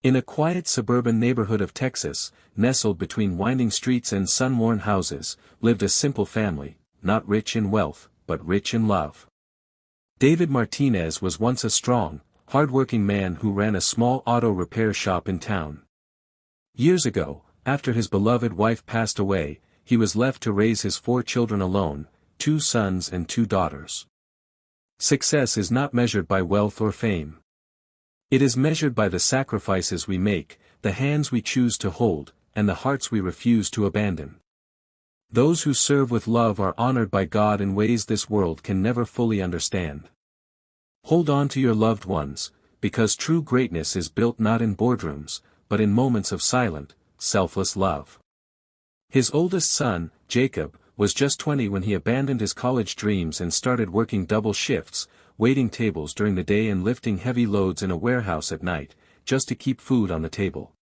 In a quiet suburban neighborhood of Texas, nestled between winding streets and sun-worn houses, lived a simple family, not rich in wealth, but rich in love. David Martinez was once a strong, hard-working man who ran a small auto repair shop in town. Years ago, after his beloved wife passed away, he was left to raise his 4 children alone, 2 sons and 2 daughters. Success is not measured by wealth or fame. It is measured by the sacrifices we make, the hands we choose to hold, and the hearts we refuse to abandon. Those who serve with love are honored by God in ways this world can never fully understand. Hold on to your loved ones, because true greatness is built not in boardrooms, but in moments of silent, selfless love. His oldest son, Jacob, was just 20 when he abandoned his college dreams and started working double shifts, waiting tables during the day and lifting heavy loads in a warehouse at night, just to keep food on the table.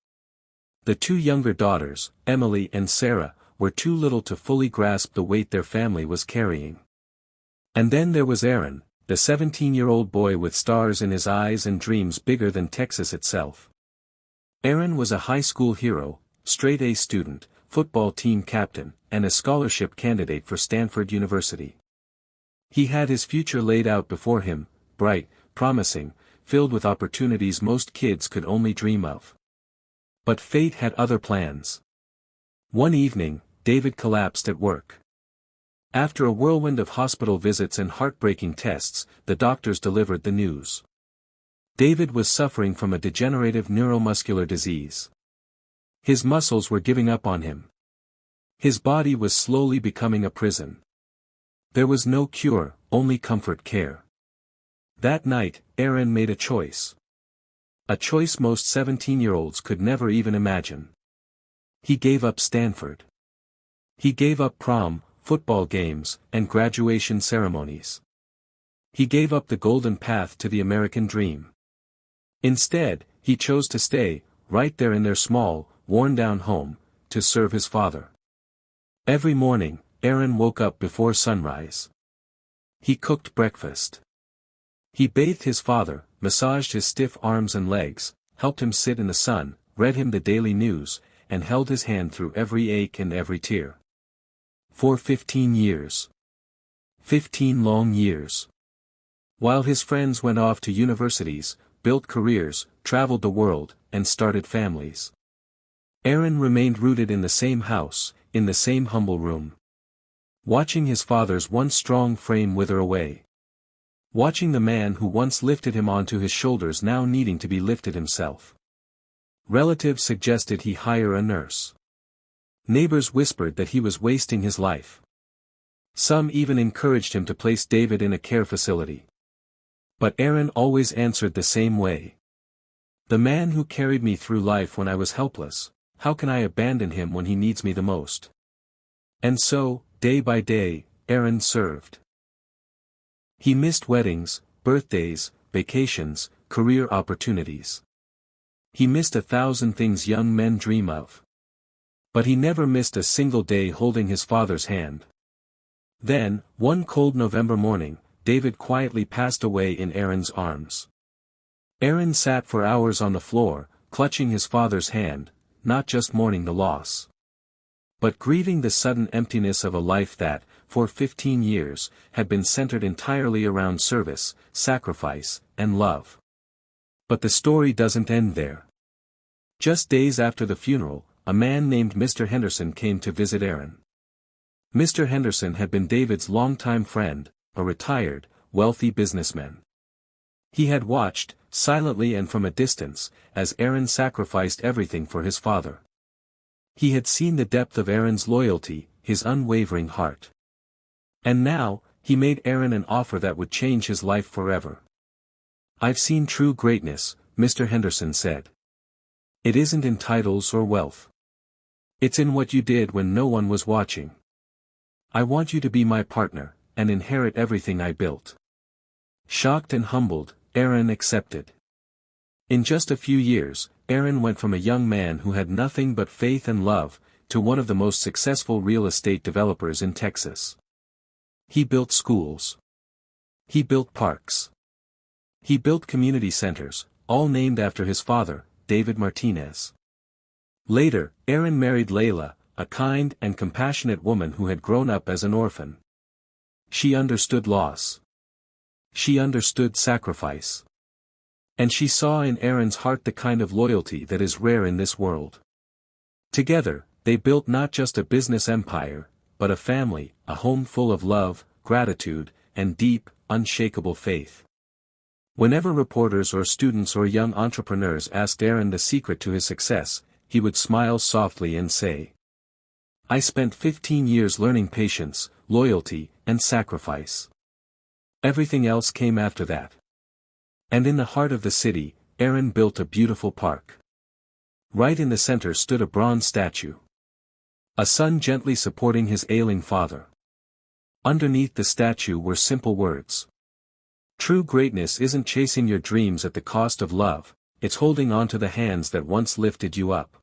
The 2 younger daughters, Emily and Sarah, were too little to fully grasp the weight their family was carrying. And then there was Aaron, the 17-year-old boy with stars in his eyes and dreams bigger than Texas itself. Aaron was a high school hero, straight-A student, football team captain, and a scholarship candidate for Stanford University. He had his future laid out before him, bright, promising, filled with opportunities most kids could only dream of. But fate had other plans. One evening, David collapsed at work. After a whirlwind of hospital visits and heartbreaking tests, the doctors delivered the news. David was suffering from a degenerative neuromuscular disease. His muscles were giving up on him. His body was slowly becoming a prison. There was no cure, only comfort care. That night, Aaron made a choice. A choice most 17-year-olds could never even imagine. He gave up Stanford. He gave up prom, football games, and graduation ceremonies. He gave up the golden path to the American dream. Instead, he chose to stay, right there in their small, worn-down home, to serve his father. Every morning, Aaron woke up before sunrise. He cooked breakfast. He bathed his father, massaged his stiff arms and legs, helped him sit in the sun, read him the daily news, and held his hand through every ache and every tear. For 15 years. 15 long years. While his friends went off to universities, built careers, traveled the world, and started families. Aaron remained rooted in the same house, in the same humble room. Watching his father's once strong frame wither away. Watching the man who once lifted him onto his shoulders now needing to be lifted himself. Relatives suggested he hire a nurse. Neighbors whispered that he was wasting his life. Some even encouraged him to place David in a care facility. But Aaron always answered the same way. The man who carried me through life when I was helpless, how can I abandon him when he needs me the most? And so, day by day, Aaron served. He missed weddings, birthdays, vacations, career opportunities. He missed 1,000 things young men dream of. But he never missed a single day holding his father's hand. Then, one cold November morning, David quietly passed away in Aaron's arms. Aaron sat for hours on the floor, clutching his father's hand, not just mourning the loss, but grieving the sudden emptiness of a life that, for 15 years, had been centered entirely around service, sacrifice, and love. But the story doesn't end there. Just days after the funeral, a man named Mr. Henderson came to visit Aaron. Mr. Henderson had been David's longtime friend, a retired, wealthy businessman. He had watched, silently and from a distance, as Aaron sacrificed everything for his father. He had seen the depth of Aaron's loyalty, his unwavering heart. And now, he made Aaron an offer that would change his life forever. "I've seen true greatness," Mr. Henderson said. "It isn't in titles or wealth. It's in what you did when no one was watching. I want you to be my partner, and inherit everything I built." Shocked and humbled, Aaron accepted. In just a few years, Aaron went from a young man who had nothing but faith and love, to one of the most successful real estate developers in Texas. He built schools. He built parks. He built community centers, all named after his father, David Martinez. Later, Aaron married Layla, a kind and compassionate woman who had grown up as an orphan. She understood loss. She understood sacrifice. And she saw in Aaron's heart the kind of loyalty that is rare in this world. Together, they built not just a business empire, but a family, a home full of love, gratitude, and deep, unshakable faith. Whenever reporters or students or young entrepreneurs asked Aaron the secret to his success, he would smile softly and say, "I spent 15 years learning patience, loyalty, and sacrifice. Everything else came after that." And in the heart of the city, Aaron built a beautiful park. Right in the center stood a bronze statue. A son gently supporting his ailing father. Underneath the statue were simple words. "True greatness isn't chasing your dreams at the cost of love, it's holding on to the hands that once lifted you up."